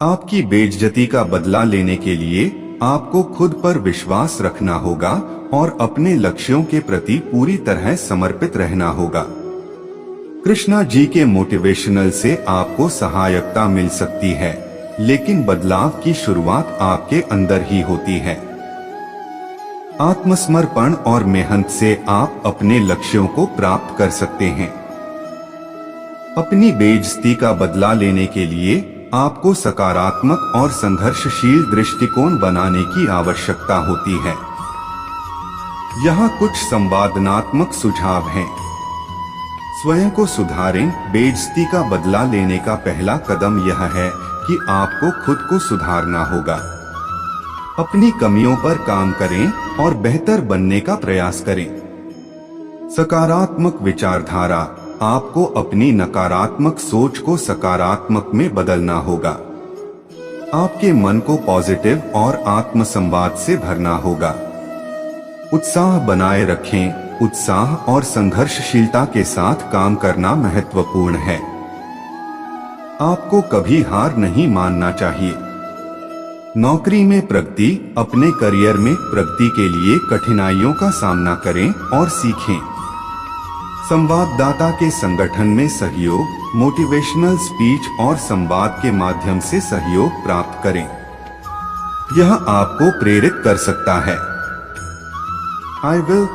आपकी बेइज्जती का बदला लेने के लिए आपको खुद पर विश्वास रखना होगा और अपने लक्ष्यों के प्रति पूरी तरह समर्पित रहना होगा। कृष्णा जी के मोटिवेशनल से आपको सहायता मिल सकती है, लेकिन बदलाव की शुरुआत आपके अंदर ही होती है। आत्मसमर्पण और मेहनत से आप अपने लक्ष्यों को प्राप्त कर सकते हैं। अपनी बेइज्जती का बदला लेने के लिए आपको सकारात्मक और संघर्षशील दृष्टिकोण बनाने की आवश्यकता होती है। यहाँ कुछ संवादनात्मक सुझाव हैं। स्वयं को सुधारें। बेइज्जती का बदला लेने का पहला कदम यह है कि आपको खुद को सुधारना होगा। अपनी कमियों पर काम करें और बेहतर बनने का प्रयास करें। सकारात्मक विचारधारा। आपको अपनी नकारात्मक सोच को सकारात्मक में बदलना होगा। आपके मन को पॉजिटिव और आत्मसंवाद से भरना होगा। उत्साह बनाए रखें। उत्साह और संघर्षशीलता के साथ काम करना महत्वपूर्ण है। आपको कभी हार नहीं मानना चाहिए। नौकरी में प्रगति। अपने करियर में प्रगति के लिए कठिनाइयों का सामना करें और सीखें। संवाददाता के संगठन में सहयोग। मोटिवेशनल स्पीच और संवाद के माध्यम से सहयोग प्राप्त करें। यह आपको प्रेरित कर सकता है। I will.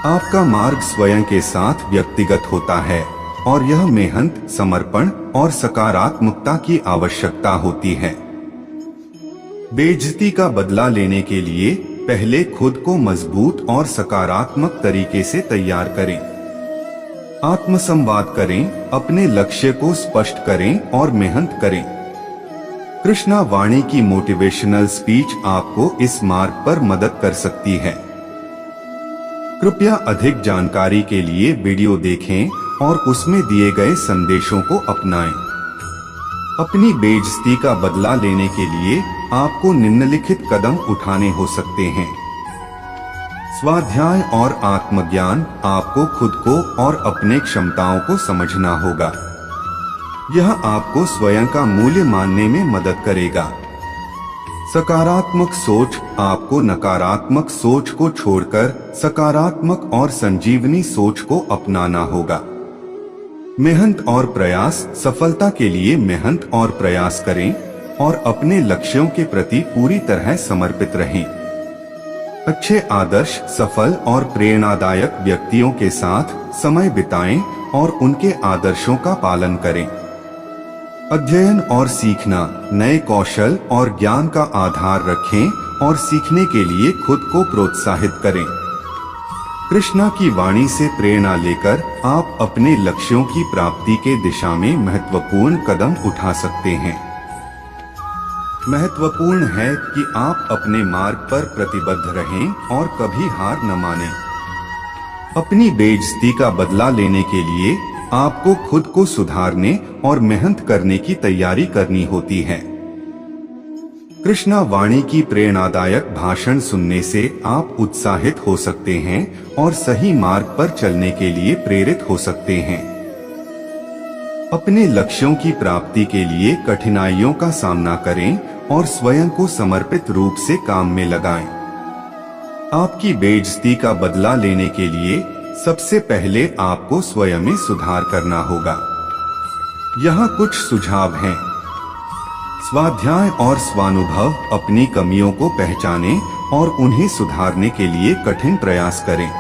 आपका मार्ग स्वयं के साथ व्यक्तिगत होता है और यह मेहनत, समर्पण और सकारात्मकता की आवश्यकता होती है। बेइज्जती का बदला लेने के लिए पहले खुद को मजबूत और सकारात्मक तरीके से तैयार करें। आत्मसंवाद करें। अपने लक्ष्य को स्पष्ट करें और मेहनत करें। कृष्णा वाणी की मोटिवेशनल स्पीच आपको इस मार्ग पर मदद कर सकती है। कृपया अधिक जानकारी के लिए वीडियो देखें और उसमें दिए गए संदेशों को अपनाएं। अपनी बेइज्जती का बदला लेने के लिए आपको निम्नलिखित कदम उठाने हो सकते हैं। स्वाध्याय और आत्मज्ञान। आपको खुद को और अपने क्षमताओं को समझना होगा। यह आपको स्वयं का मूल्य मानने में मदद करेगा। सकारात्मक सोच। आपको नकारात्मक सोच को छोड़कर सकारात्मक और संजीवनी सोच को अपनाना होगा। मेहनत और प्रयास। सफलता के लिए मेहनत और प्रयास करें और अपने लक्ष्यों के प्रति पूरी तरह समर्पित रहें। अच्छे आदर्श। सफल और प्रेरणादायक व्यक्तियों के साथ समय बिताएं और उनके आदर्शों का पालन करें। अध्ययन और सीखना। नए कौशल और ज्ञान का आधार रखें और सीखने के लिए खुद को प्रोत्साहित करें। कृष्णा की वाणी से प्रेरणा लेकर आप अपने लक्ष्यों की प्राप्ति के दिशा में महत्वपूर्ण कदम उठा सकते हैं। महत्वपूर्ण है कि आप अपने मार्ग पर प्रतिबद्ध रहें और कभी हार न मानें। अपनी बेइज्जती का बदला लेने के लिए आपको खुद को सुधारने और मेहनत करने की तैयारी करनी होती है। कृष्णा वाणी की प्रेरणादायक भाषण सुनने से आप उत्साहित हो सकते हैं और सही मार्ग पर चलने के लिए प्रेरित हो सकते हैं। अपने लक्ष्यों की प्राप्ति के लिए कठिनाइयों का सामना करें और स्वयं को समर्पित रूप से काम में लगाएं। आपकी बेइज्जती का बदला लेने के लिए सबसे पहले आपको स्वयं में सुधार करना होगा। यहाँ कुछ सुझाव हैं। स्वाध्याय और स्वानुभव। अपनी कमियों को पहचानें और उन्हें सुधारने के लिए कठिन प्रयास करें।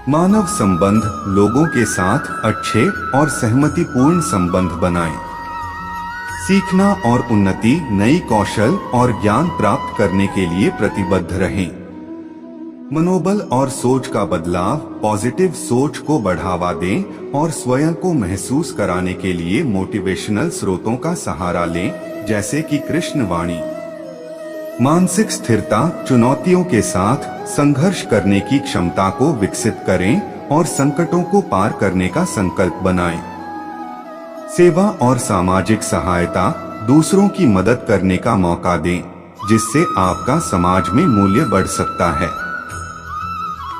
मानव संबंध। लोगों के साथ अच्छे और सहमतिपूर्ण संबंध बनाएं। सीखना और उन्नति। नई कौशल और ज्ञान प्राप्त करने के लिए प्रतिबद्ध रहें। मनोबल और सोच का बदलाव। पॉजिटिव सोच को बढ़ावा दें और स्वयं को महसूस कराने के लिए मोटिवेशनल स्रोतों का सहारा लें, जैसे कि कृष्ण वाणी। मानसिक स्थिरता। चुनौतियों के साथ संघर्ष करने की क्षमता को विकसित करें और संकटों को पार करने का संकल्प बनाएं। सेवा और सामाजिक सहायता। दूसरों की मदद करने का मौका दें, जिससे आपका समाज में मूल्य बढ़ सकता है।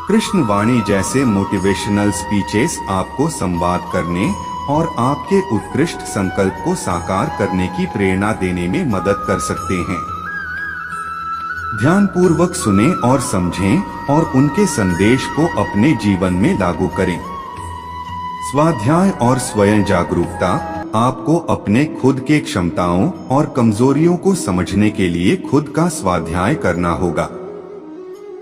कृष्ण वाणी जैसे मोटिवेशनल स्पीचेस आपको संवाद करने और आपके आपके उत्कृष्ट संकल्प को साकार करने की प्रेरणा देने में मदद कर सकते हैं। ध्यान पूर्वक सुने और समझें और उनके संदेश को अपने जीवन में लागू करें। स्वाध्याय और स्वयं जागरूकता आपको अपने खुद के क्षमताओं और कमजोरियों को समझने के लिए खुद का स्वाध्याय करना होगा।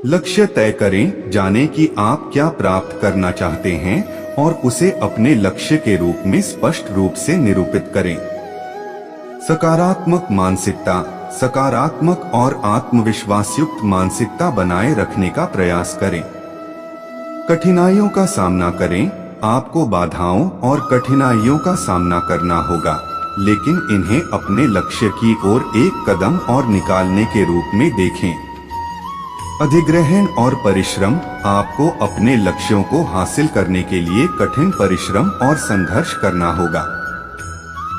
लक्ष्य तय करें, जानें कि आप क्या प्राप्त करना चाहते हैं और उसे अपने लक्ष्य के रूप में स्पष्ट रूप से निरूपित करें। सकारात्मक मानसिकता, सकारात्मक और आत्मविश्वास युक्त मानसिकता बनाए रखने का प्रयास करें। कठिनाइयों का सामना करें। आपको बाधाओं और कठिनाइयों का सामना करना होगा, लेकिन इन्हें अपने लक्ष्य की ओर एक कदम और निकालने के रूप में देखें। अधिग्रहण और परिश्रम, आपको अपने लक्ष्यों को हासिल करने के लिए कठिन परिश्रम और संघर्ष करना होगा।